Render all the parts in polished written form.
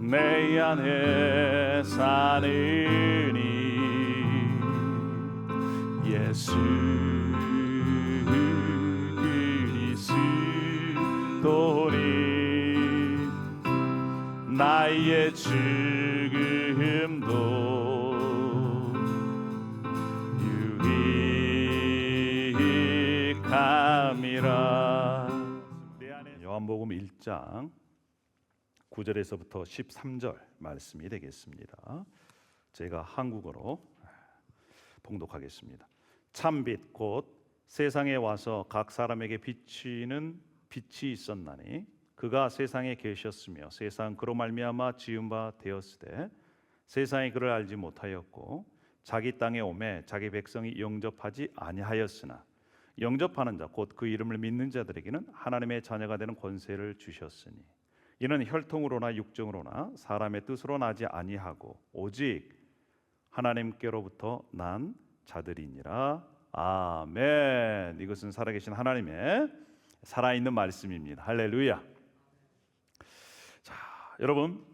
내 안에 사느니 예수 그리스도니 나의 죽음도 유익함이라. 요한복음 1장 9절에서부터 13절 말씀이 되겠습니다. 제가 한국어로 봉독하겠습니다. 참빛 곧 세상에 와서 각 사람에게 비치는 빛이 있었나니 그가 세상에 계셨으며 세상 그로 말미암아 지은 바 되었으되 세상이 그를 알지 못하였고 자기 땅에 오매 자기 백성이 영접하지 아니하였으나 영접하는 자 곧 그 이름을 믿는 자들에게는 하나님의 자녀가 되는 권세를 주셨으니 이는 혈통으로나 육정으로나 사람의 뜻으로 나지 아니하고 오직 하나님께로부터 난 자들이니라. 아멘. 이것은 살아계신 하나님의 살아있는 말씀입니다. 할렐루야. 자, 여러분,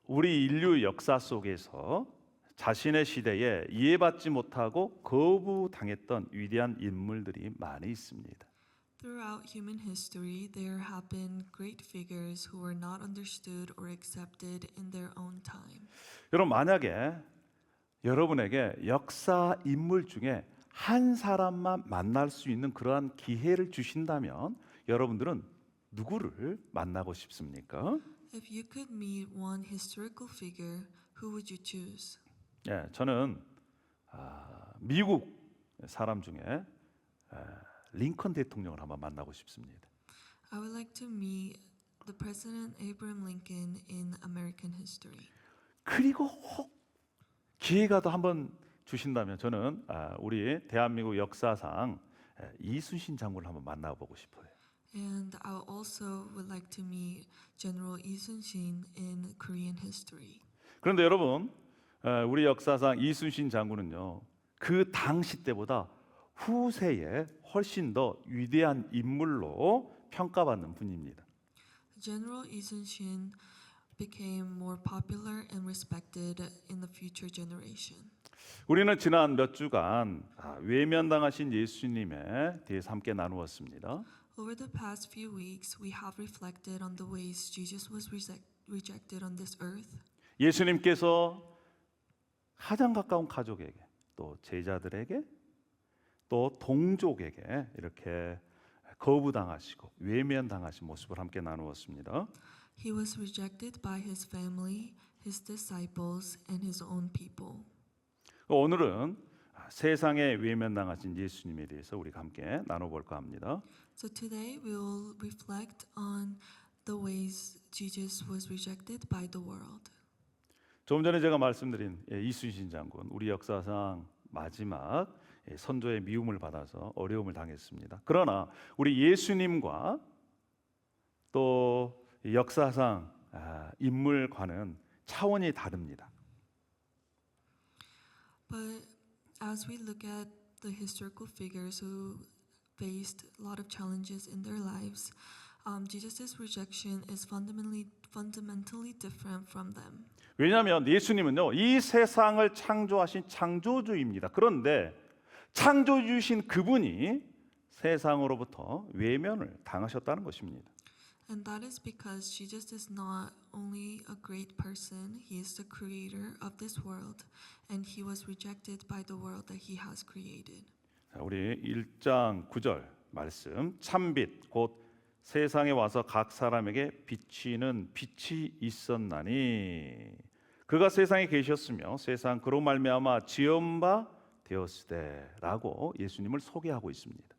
우리 인류 역사 속에서 자신의 시대에 이해받지 못하고 거부당했던 위대한 인물들이 많이 있습니다. Throughout human history, there have been great figures who were not understood or accepted in their own time. 여러분, 만약에 여러분에게 역사 인물 중에 한 사람만 만날 수 있는 그러한 기회를 주신다면 여러분들은 누구를 만나고 싶습니까? If you could meet one historical figure, who would you choose? 예, 저는 미국 사람 중에 링컨 대통령을 한번 만나고 싶습니다. I would like to meet the President Abraham Lincoln in American history. 그리고 혹 기회가 더 한번 주신다면 저는 우리 대한민국 역사상 이순신 장군을 한번 만나보고 싶어요. And I also would like to meet General Lee Sun-shin in Korean history. 그런데 여러분, 우리 역사상 이순신 장군은요, 그 당시 때보다 후세에 훨씬 더 위대한 인물로 평가받는 분입니다. General Lee Sun-shin became more popular and respected in the future generation. 우리는 지난 몇 주간 외면당하신 예수님에 대해서 함께 나누었습니다. Over the past few weeks, we have reflected on the ways Jesus was rejected on this earth. 예수님께서 가장 가까운 가족에게, 또 제자들에게, 또 동족에게 이렇게 거부당하시고 외면당하신 모습을 함께 나누었습니다. He was rejected by his family, his disciples, and his own people. 오늘은 세상에 외면당하신 예수님에 대해서 우리가 함께 나눠볼까 합니다. So today we will reflect on the ways Jesus was rejected by the world. 조금 전에 제가 말씀드린 이순신 장군, 우리 역사상 마지막 선조의 미움을 받아서 어려움을 당했습니다. 그러나 우리 예수님과 또 역사상 인물과는 차원이 다릅니다. But as we look at the historical figures who faced a lot of challenges in their lives, Jesus' rejection is fundamentally different from them. 왜냐하면 예수님은요, 이 세상을 창조하신 창조주입니다. 그런데 창조주신 그분이 세상으로부터 외면을 당하셨다는 것입니다. And that is because Jesus is not only a great person, he is the creator of this world, and he was rejected by the world that he has created. 자, 우리 1장 9절 말씀, 참빛 곧 세상에 와서 각 사람에게 비치는 빛이 있었나니 그가 세상에 계셨으며 세상 그로 말미암아 지은 바 되었으되라고 예수님을 소개하고 있습니다.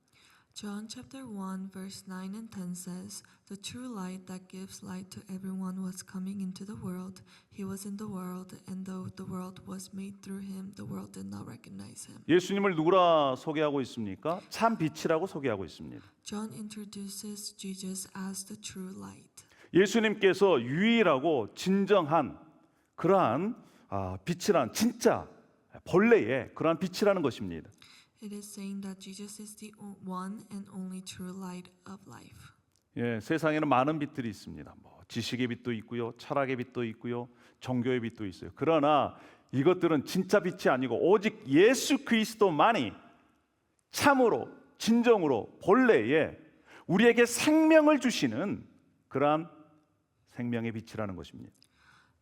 John chapter 1 verse 9 and 10 says, "The true light that gives light to everyone was coming into the world. He was in the world, and though the world was made through him, the world did not recognize him." 예수님을 누구라 소개하고 있습니까? 참 빛이라고 소개하고 있습니다. John introduces Jesus as the true light. 예수님께서 유일하고 진정한 그러한 빛이란 진짜 본래의 그러한 빛이라는 것입니다. It is saying that Jesus is the one and only true light of life. 예, 세상에는 많은 빛들이 있습니다. 지식의 빛도 있고요, 철학의 빛도 있고요, 종교의 빛도 있어요. 그러나 이것들은 진짜 빛이 아니고 오직 예수 그리스도만이 참으로 진정으로 본래의 우리에게 생명을 주시는 그러한 생명의 빛이라는 것입니다.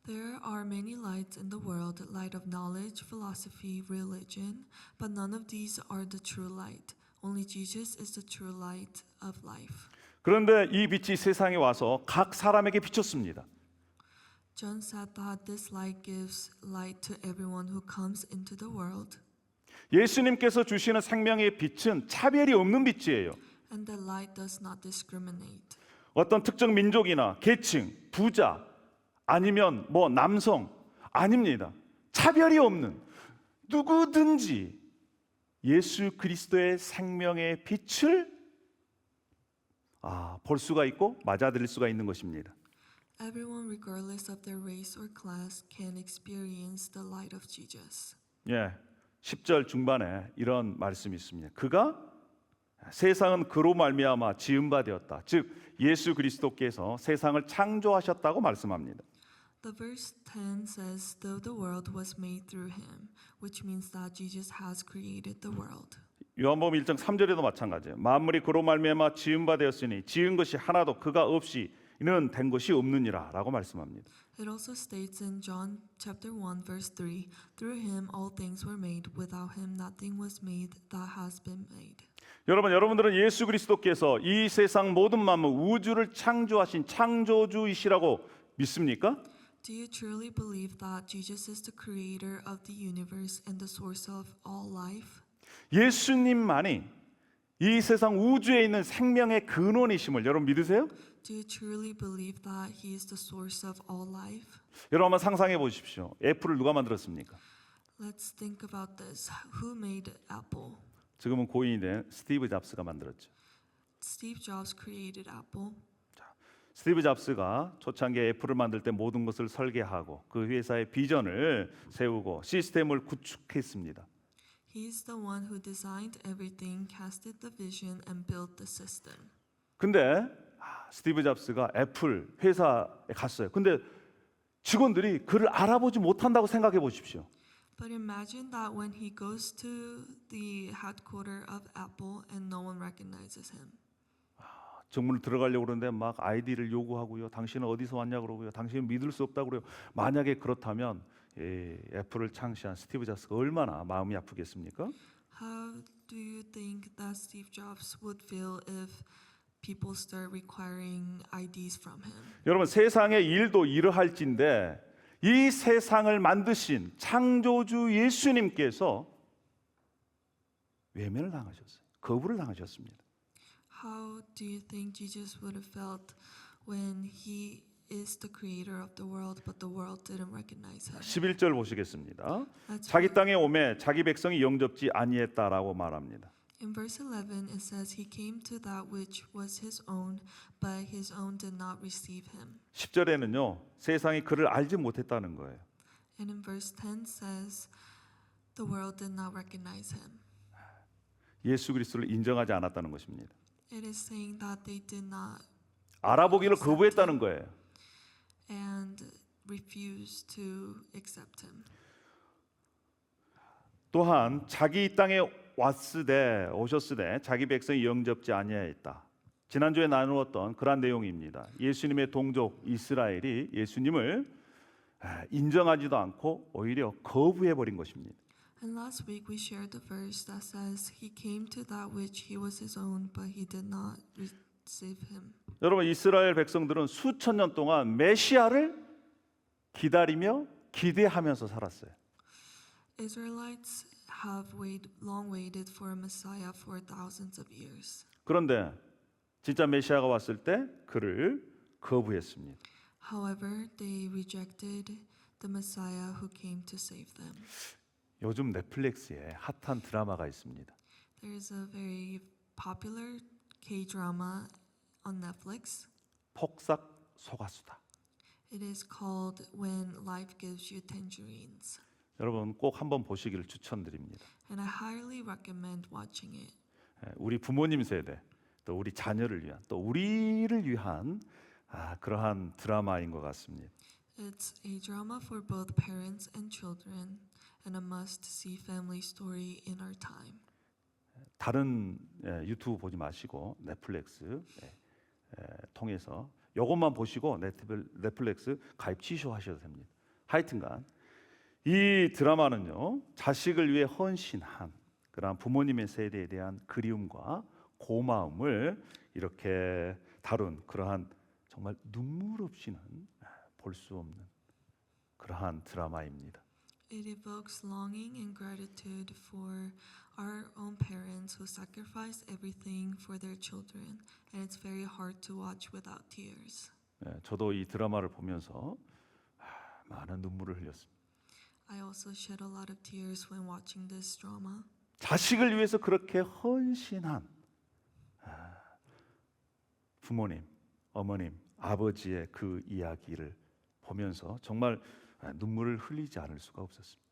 There are many lights in the world, light of knowledge, philosophy, religion, but none of these are the true light. Only Jesus is the true light of life. 그런데 이 빛이 세상에 와서 각 사람에게 비쳤습니다. John said that this light gives light to everyone who comes into the world, 예수님께서 주시는 생명의 빛은 차별이 없는 빛이에요. and the light does not discriminate. 어떤 특정 민족이나 계층, 부자 아니면 뭐 남성 아닙니다. 차별이 없는 누구든지 예수 그리스도의 생명의 빛을 볼 수가 있고 맞아들일 수가 있는 것입니다. Everyone, regardless of their race or class, can experience the light of Jesus. 예, 10절 중반에 이런 말씀이 있습니다. 그가 세상은 그로 말미암아 지은 바 되었다. 즉 예수 그리스도께서 세상을 창조하셨다고 말씀합니다. The verse 10 says, though the world was made through him, which means that Jesus has created the world. 요한복음 1장 3절에도 마찬가지예요. 만물이 그로 말미암아 지은 바 되었으니 지은 것이 하나도 그가 없이는 된 것이 없느니라라고 말씀합니다. It also states in John chapter 1 verse 3, through him all things were made, without him nothing was made that has been made. 여러분들은 예수 그리스도께서 이 세상 모든 만물 우주를 창조하신 창조주이시라고 믿습니까? Do you truly believe that Jesus is the creator of the universe and the source of all life? 예수님만이 이 세상 우주에 있는 생명의 근원이심을 여러분 믿으세요? Do you truly believe that he is the source of all life? 여러분 한번 상상해 보십시오. 애플을 누가 만들었습니까? Let's think about this. Who made Apple? 지금은 고인이 된 스티브 잡스가 만들었죠. Steve Jobs created Apple. 스티브 잡스가 초창기에 애플을 만들 때 모든 것을 설계하고 그 회사의 비전을 세우고 시스템을 구축했습니다. He's the one who designed everything, casted the vision, and built the system. 근데 스티브 잡스가 애플 회사에 갔어요. 근데 직원들이 그를 알아보지 못한다고 생각해 보십시오. But imagine that when he goes to the headquarters of Apple and no one recognizes him. 정문을 들어가려고 그러는데 막 아이디를 요구하고요. 당신은 어디서 왔냐 그러고요. 당신은 믿을 수 없다고 그래요. 만약에 그렇다면 애플을 창시한 스티브 잡스가 얼마나 마음이 아프겠습니까? How do you think that Steve Jobs would feel if people start requiring IDs from him? 여러분 세상의 일도 이러할진데 이 세상을 만드신 창조주 예수님께서 외면을 당하셨어요. 거부를 당하셨습니다. How do you think Jesus would have felt when he is the creator of the world, but the world didn't recognize him? 11절 보시겠습니다. Let's 자기 read. 땅에 오매 자기 백성이 영접지 아니했다라고 말합니다. In verse 11, it says, he came to that which was his own, but his own did not receive him. 10절에는요. 세상이 그를 알지 못했다는 거예요. And in verse 10 says, the world did not recognize him. 예수 그리스도를 인정하지 않았다는 것입니다. It is saying that they did not 알아보기를 거부했다는 거예요. and refused to accept him. 또한 자기 땅에 오셨으되 자기 백성이 영접지 아니하였다. 지난주에 나누었던 그런 내용입니다. 예수님의 동족 이스라엘이 예수님을 인정하지도 않고 오히려 거부해 버린 것입니다. And last week we shared the verse that says he came to that which he was his own, but he did not receive him. 여러분 이스라엘 백성들은 수천 년 동안 메시아를 기다리며 기대하면서 살았어요. Israelites have long waited for a Messiah for thousands of years. 그런데 진짜 메시아가 왔을 때 그를 거부했습니다. However, they rejected the Messiah who came to save them. 요즘 넷플릭스에 핫한 드라마가 있습니다. There is a very popular K-drama on Netflix. 폭삭 소가수다. It is called When Life Gives You Tangerines. 여러분 꼭 한번 보시기를 추천드립니다. And I highly recommend watching it. 우리 부모님 세대, 또 우리 자녀를 위한, 또 우리를 위한 그러한 드라마인 것 같습니다. It's a drama for both parents and children, and a must-see family story in our time. 다른 유튜브 보지 마시고 넷플릭스 통해서 이것만 보시고 넷플릭스 가입 취소하셔도 됩니다. 하여튼간 이 드라마는요, 자식을 위해 헌신한 그런 부모님의 세대에 대한 그리움과 고마움을 이렇게 다룬 그러한 정말 눈물 없이는 볼 수 없는 그러한 드라마입니다. It evokes longing and gratitude for our own parents who sacrifice everything for their children, and it's very hard to watch without tears. 저도 이 드라마를 보면서 많은 눈물을 흘렸습니다. I also shed a lot of tears when watching this drama. 자식을 위해서 그렇게 헌신한 부모님, 어머님, 아버지의 그 이야기를 보면서 정말 눈물을 흘리지 않을 수가 없었습니다.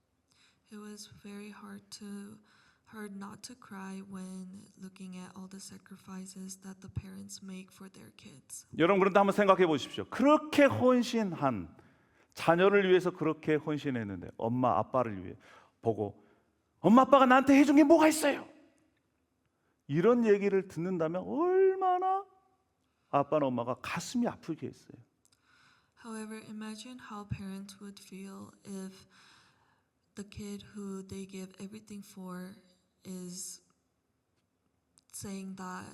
It was very hard not to cry when looking at all the sacrifices that the parents make for their kids. 여러분 그런데 한번 생각해 보십시오. 그렇게 헌신한 자녀를 위해서 그렇게 헌신했는데 엄마 아빠를 위해 보고 엄마 아빠가 나한테 해준 게 뭐가 있어요? 이런 얘기를 듣는다면 얼마나 아빠나 엄마가 가슴이 아프겠어요. However, imagine how parents would feel if the kid who they give everything for is saying that,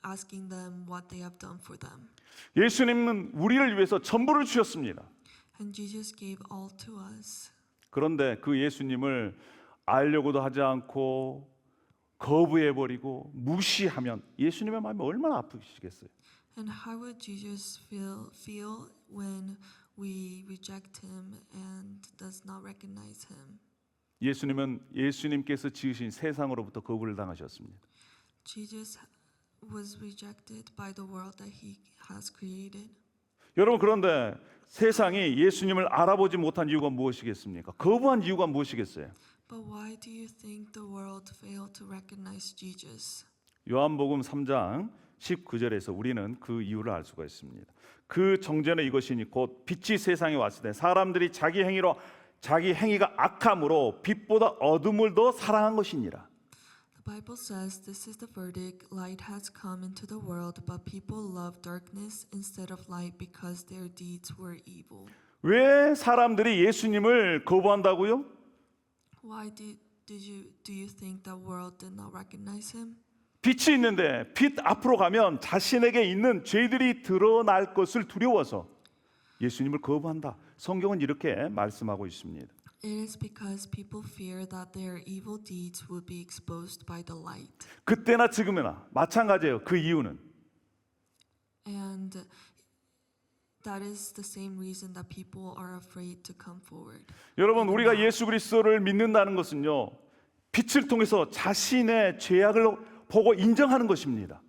asking them what they have done for them. 예수님은 우리를 위해서 전부를 주셨습니다. And Jesus gave all to us. 그런데 그 예수님을 알려고도 하지 않고 거부해버리고 무시하면 예수님의 마음이 얼마나 아프시겠어요. And how would Jesus feel when we reject him and does not recognize him? 예수님은 예수님께서 지으신 세상으로부터 거부를 당하셨습니다. Jesus was rejected by the world that he has created. 여러분 그런데 세상이 예수님을 알아보지 못한 이유가 무엇이겠습니까? 거부한 이유가 무엇이겠어요? But why do you think the world failed to recognize Jesus? 요한복음 3장 19절에서 우리는 그 이유를 알 수가 있습니다. 그 정죄는 이것이니 곧 빛이 세상에 왔을 때 사람들이 자기 행위가 악함으로 빛보다 어둠을 더 사랑한 것이니라. The Bible says this is the verdict: light has come into the world, but people love darkness instead of light because their deeds were evil. 왜 사람들이 예수님을 거부한다고요? Why do you think the world did not recognize him? 빛이 있는데 빛 앞으로 가면 자신에게 있는 죄들이 드러날 것을 두려워서 예수님을 거부한다. 성경은 이렇게 말씀하고 있습니다. It is because people fear that their evil deeds will be exposed by the light. 그때나 지금이나 마찬가지예요. 그 이유는 And that is the same reason that people are afraid to come forward. 여러분 우리가 예수 그리스도를 믿는다는 것은요. 빛을 통해서 자신의 죄악을 보고 인정하는 것입니다.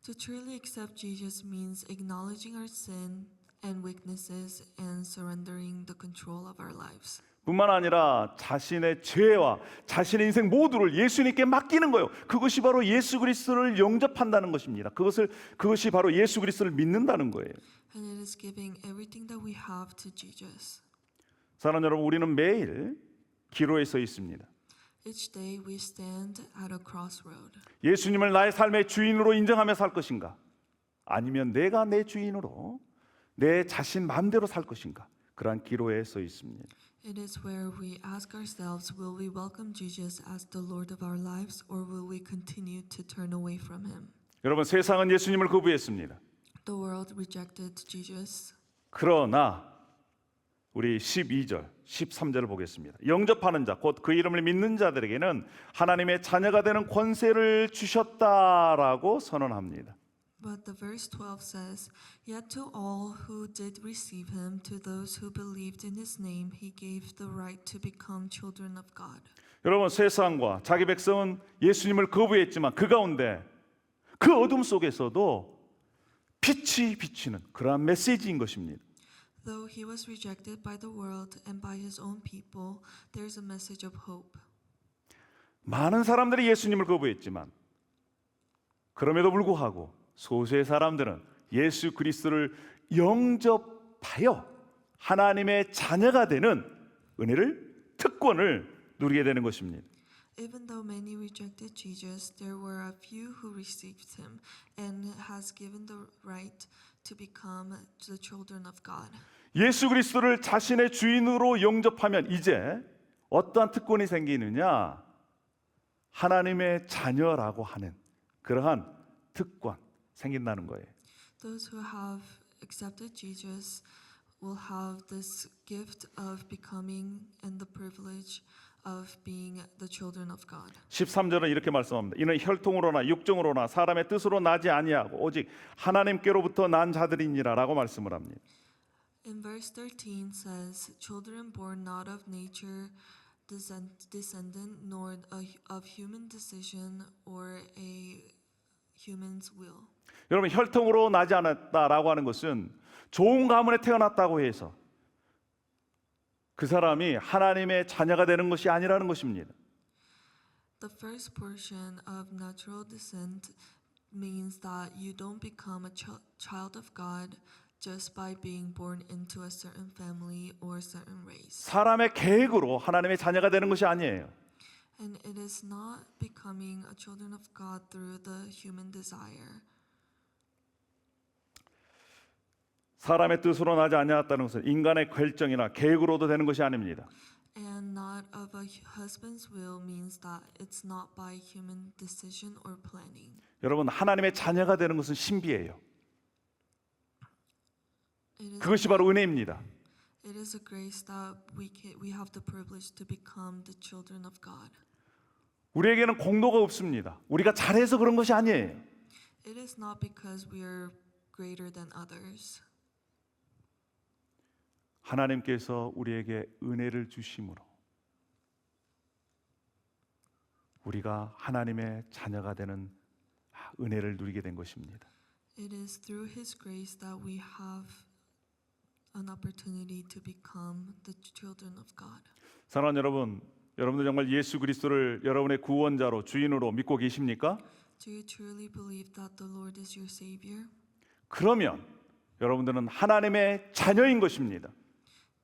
To truly accept Jesus means acknowledging our sin and weaknesses and surrendering the control of our lives. 뿐만 아니라 자신의 죄와 자신의 인생 모두를 예수님께 맡기는 거예요. 그것이 바로 예수 그리스도를 영접한다는 것입니다. 그것이 바로 예수 그리스도를 믿는다는 거예요. And it is giving everything that we have to Jesus. 사랑하는 여러분, 우리는 매일 기로에 서 있습니다. Each day we stand at a crossroad. 예수님을 나의 삶의 주인으로 인정하며 살 것인가? 아니면 내가 내 주인으로 내 자신 마음대로 살 것인가? 그러한 기로에 서 있습니다. It is where we ask ourselves, will we welcome Jesus as the Lord of our lives, or will we continue to turn away from him? 여러분, 세상은 예수님을 거부했습니다. The world rejected Jesus. 그러나 우리 12절, 13절을 보겠습니다. 영접하는 자, 곧 그 이름을 믿는 자들에게는 하나님의 자녀가 되는 권세를 주셨다라고 선언합니다. But the verse 12 says, Yet to all who did receive him, to those who believed in his name, he gave the right to become children of God. 여러분, 세상과 자기 백성은 예수님을 거부했지만 그 가운데 그 어둠 속에서도 빛이 비치는 그러한 메시지인 것입니다. Though he was rejected by the world and by his own people, there's a message of hope. 많은 사람들이 예수님을 거부했지만 그럼에도 불구하고 소수의 사람들은 예수 그리스도를 영접하여 하나님의 자녀가 되는 은혜를, 특권을 누리게 되는 것입니다. Even though many rejected Jesus, there were a few who received him and has given the right to become the children of God. 예수 그리스도를 자신의 주인으로 영접하면 이제 어떠한 특권이 생기느냐? 하나님의 자녀라고 하는 그러한 특권 생긴다는 거예요. Those who have accepted Jesus will have this gift of becoming and the privilege of being the children of God. 13절은 이렇게 말씀합니다. 이는 혈통으로나 육정으로나 사람의 뜻으로 나지 아니하고 오직 하나님께로부터 난 자들이니라라고 말씀을 합니다. In verse 13 says, children born not of nature, descendant, nor of human decision or a human's will. 여러분, 혈통으로 나지 않았다라고 하는 것은 좋은 가문에 태어났다고 해서 그 사람이 하나님의 자녀가 되는 것이 아니라는 것입니다. The first portion of natural descent means that you don't become a child of God just by being born into a certain family or a certain race. 사람의 계획으로 하나님의 자녀가 되는 것이 아니에요. And it is not becoming a children of God through the human desire. 사람의 뜻으로 나지 아니하였다는 것은 인간의 결정이나 계획으로도 되는 것이 아닙니다. And not of a husband's will means that it's not by human decision or planning. 여러분, 하나님의 자녀가 되는 것은 신비예요. It is, 그것이 바로 은혜입니다. it is a grace that we have the privilege to become the children of God. 우리에게는 공로가 없습니다. 우리가 잘해서 그런 것이 아니에요. It is not because we are greater than others. 하나님께서 우리에게 은혜를 주심으로 우리가 하나님의 자녀가 되는 은혜를 누리게 된 것입니다. It is through His grace that we have an opportunity to become the children of God. 사랑하는 여러분, 여러분들 정말 예수 그리스도를 여러분의 구원자로 주인으로 믿고 계십니까? Do you truly believe that the Lord is your Savior? 그러면 여러분들은 하나님의 자녀인 것입니다.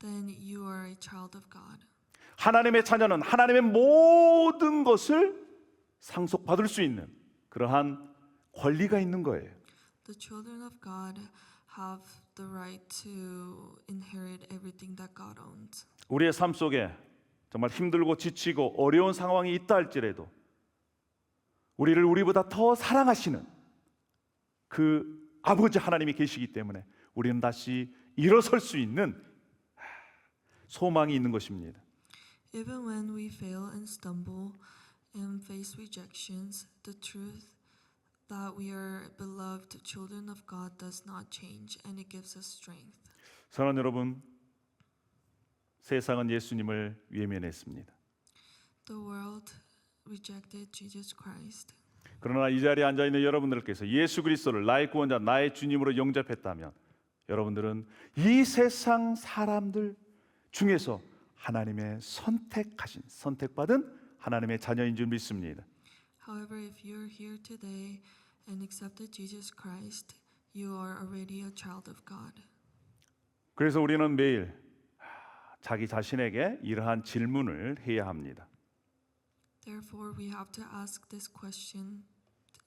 Then you are a child of God. 하나님의 자녀는 하나님의 모든 것을 상속받을 수 있는 그러한 권리가 있는 거예요. The children of God have the right to inherit everything that God owns. 우리의 삶 속에 정말 힘들고 지치고 어려운 상황이 있다 할지라도 우리를 우리보다 더 사랑하시는 그 아버지 하나님이 계시기 때문에 우리는 다시 일어설 수 있는 소망이 있는 것입니다. Even when we fail and stumble and face rejections, the truth that we are beloved children of God does not change, and it gives us strength. 사랑하는 여러분, 세상은 예수님을 외면했습니다. The world rejected Jesus Christ. 그러나 이 자리에 앉아 있는 여러분들께서 예수 그리스도를 나의 구원자, 나의 주님으로 영접했다면 여러분들은 이 세상 사람들 중에서 하나님의 선택받은 하나님의 자녀인 줄 믿습니다. However, if you are here today and accepted Jesus Christ, you are already a child of God. 그래서 우리는 매일 자기 자신에게 이러한 질문을 해야 합니다. Therefore, we have to ask this question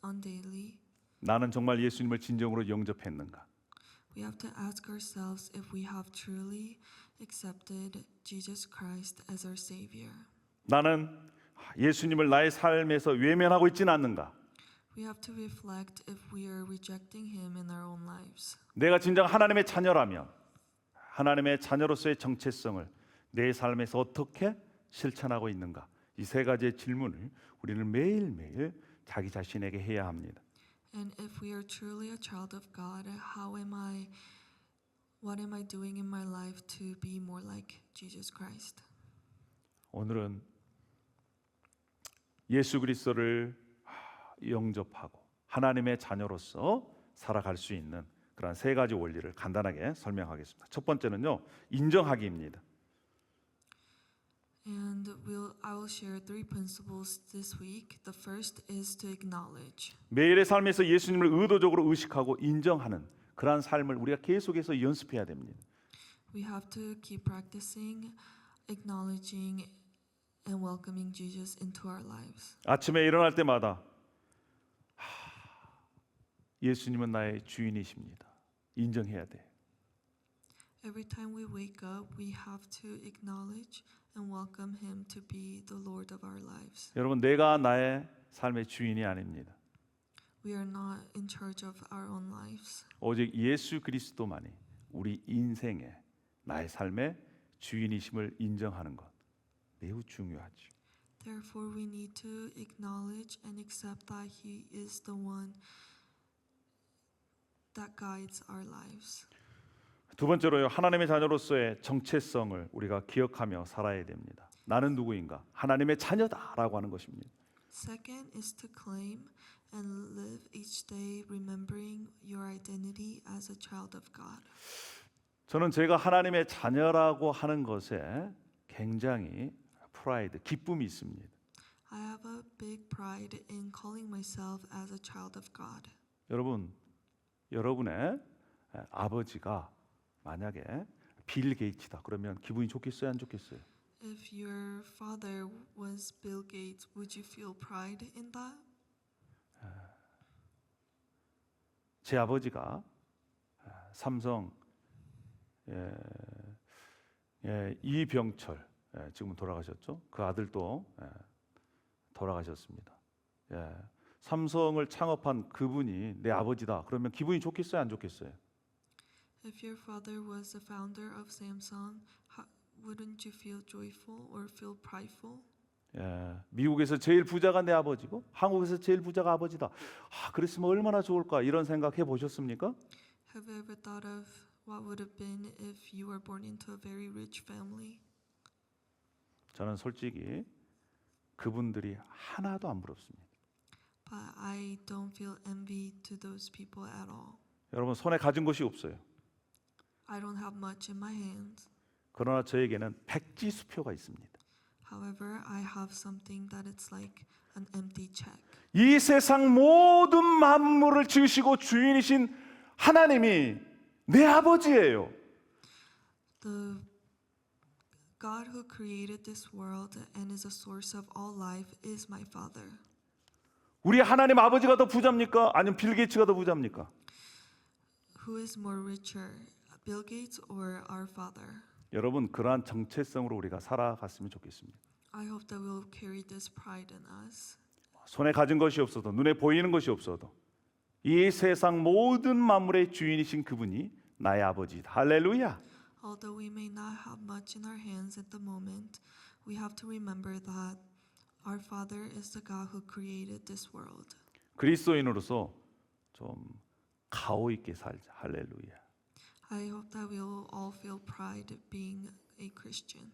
on daily. 나는 정말 예수님을 진정으로 영접했는가? We have to ask ourselves if we have truly accepted Jesus Christ as our Savior. 나는 예수님을 나의 삶에서 외면하고 있지는 않는가? We have to reflect if we are rejecting Him in our own lives. 내가 진정 하나님의 자녀라면 하나님의 자녀로서의 정체성을 내 삶에서 어떻게 실천하고 있는가? 이 세 가지의 질문을 우리는 매일매일 자기 자신에게 해야 합니다. And if we are truly a child of God, what am I doing in my life to be more like Jesus Christ? 오늘은 예수 그리스도를 영접하고 하나님의 자녀로서 살아갈 수 있는 그런 세 가지 원리를 간단하게 설명하겠습니다. 첫 번째는요, 인정하기입니다. And I will share three principles this week. The first is to acknowledge. 매일의 삶에서 예수님을 의도적으로 의식하고 인정하는 그러한 삶을 우리가 계속해서 연습해야 됩니다. We have to keep practicing, acknowledging, and welcoming Jesus into our lives. 아침에 일어날 때마다 예수님은 나의 주인이십니다. 인정해야 돼. Every time we wake up, we have to acknowledge and welcome Him to be the Lord of our lives. 여러분, 내가 나의 삶의 주인이 아닙니다. We are not in charge of our own lives. 오직 예수 그리스도만이 우리 인생의 나의 삶의 주인이심을 인정하는 것 매우 중요하죠. Therefore, we need to acknowledge and accept that He is the one that guides our lives. 두 번째로요, 하나님의 자녀로서의 정체성을 우리가 기억하며 살아야 됩니다. 나는 누구인가? 하나님의 자녀다라고 하는 것입니다. Second is to claim and live each day remembering your identity as a child of God. 저는 제가 하나님의 자녀라고 하는 것에 굉장히 프라이드, 기쁨이 있습니다. I have a big pride in calling myself as a child of God. 여러분, 여러분의 아버지가 만약에 빌 게이츠다 그러면 기분이 좋겠어요, 안 좋겠어요? If your father was Bill Gates, would you feel pride in that? 제 아버지가 삼성 이병철 지금 돌아가셨죠? 그 아들도 돌아가셨습니다. 삼성을 창업한 그분이 내 아버지다. 그러면 기분이 좋겠어요, 안 좋겠어요? If your father was the founder of Samsung, wouldn't you feel joyful or feel prideful? 미국에서 제일 부자가 내 아버지고 한국에서 제일 부자가 아버지다. 그랬으면 얼마나 좋을까 이런 생각해 보셨습니까? Have you ever thought of what would have been if you were born into a very rich family? 저는 솔직히 그분들이 하나도 안 부럽습니다. But I don't feel envy to those people at all. 여러분, 손에 가진 것이 없어요. I don't have much in my hands. 그러나 저에게는 백지수표가 있습니다. However, I have something that it's like an empty check. 이 세상 모든 만물을 지으시고 주인이신 하나님이 내 아버지예요. The God who created this world and is a source of all life is my Father. 우리 하나님 아버지가 더 부자입니까? 아니면 빌 게이츠가 더 부자입니까? Who is more richer, Bill Gates or our Father? 여러분, 그러한 정체성으로 우리가 살아갔으면 좋겠습니다. I hope that we'll carry this pride in us. 손에 가진 것이 없어도 눈에 보이는 것이 없어도 이 세상 모든 만물의 주인이신 그분이 나의 아버지다. 할렐루야. Although we may not have much in our hands at the moment, we have to remember that our Father is the God who created this world. 그리스도인으로서 좀 가오 있게 살자. 할렐루야. I hope that we'll all feel pride being a Christian.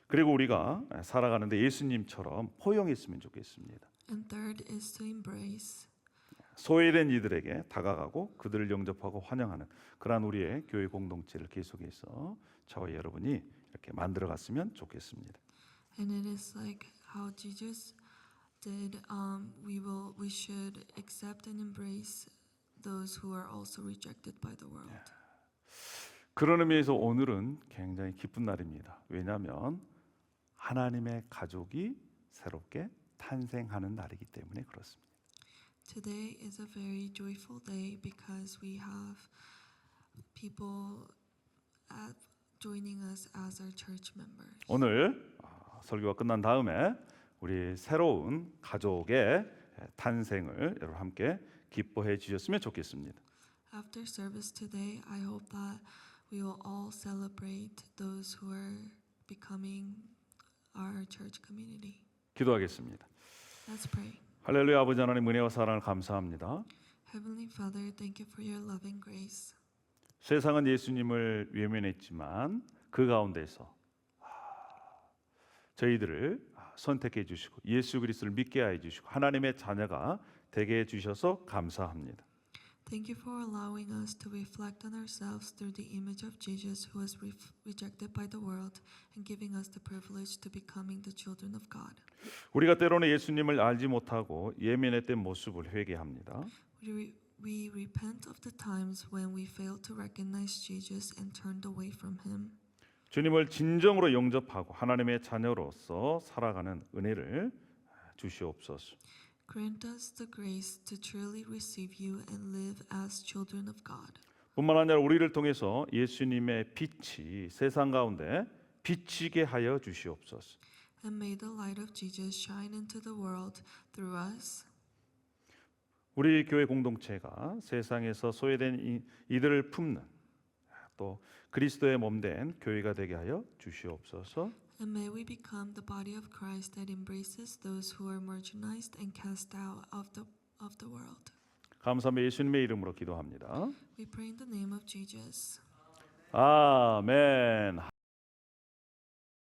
그리고 우리가 살아가는데 예수님처럼 포용했으면 좋겠습니다. And third is to embrace. 소외된 이들에게 다가가고 그들을 영접하고 환영하는 그러한 우리의 교회 공동체를 계속해서 저와 여러분이 이렇게 만들어갔으면 좋겠습니다. And it is like how Jesus did. We should accept and embrace those who are also rejected by the world. 그런 의미에서 오늘은 굉장히 기쁜 날입니다. 왜냐하면 하나님의 가족이 새롭게 탄생하는 날이기 때문에 그렇습니다. Today is a very joyful day because we have people joining us as our church members. 오늘 설교가 끝난 다음에 우리 새로운 가족의 탄생을 여러분 함께 기뻐해 주셨으면 좋겠습니다. After service today, I hope that we will all celebrate those who are becoming our church community. 기도하겠습니다. Let's pray. 할렐루야. 아버지 하나님 은혜와 사랑을 감사합니다. Heavenly Father, thank you for your love and grace. 세상은 예수님을 외면했지만 그 가운데서 저희들을 선택해 주시고 예수 그리스도를 믿게 하여 주시고 하나님의 자녀가 되게 해 주셔서 감사합니다. Thank you for allowing us to reflect on ourselves through the image of Jesus who was rejected by the world and giving us the privilege to becoming the children of God. 우리가 때로는 예수님을 알지 못하고 예민했던 모습을 회개합니다. We repent of the times when we failed to recognize Jesus and turned away from him. 주님을 진정으로 영접하고 하나님의 자녀로서 살아가는 은혜를 주시옵소서. Grant us the grace to truly receive you and live as children of God. 뿐만 아니라 우리를 통해서 예수님의 빛이 세상 가운데 비치게 하여 주시옵소서. And may the light of Jesus shine into the world through us. 우리 교회 공동체가 세상에서 소외된 이들을 품는 또 그리스도의 몸된 교회가 되게 하여 주시옵소서. And may we become the body of Christ that embraces those who are marginalized and cast out of the world. 감사하며 예수님의 이름으로 기도합니다. We pray in the name of Jesus. 아멘.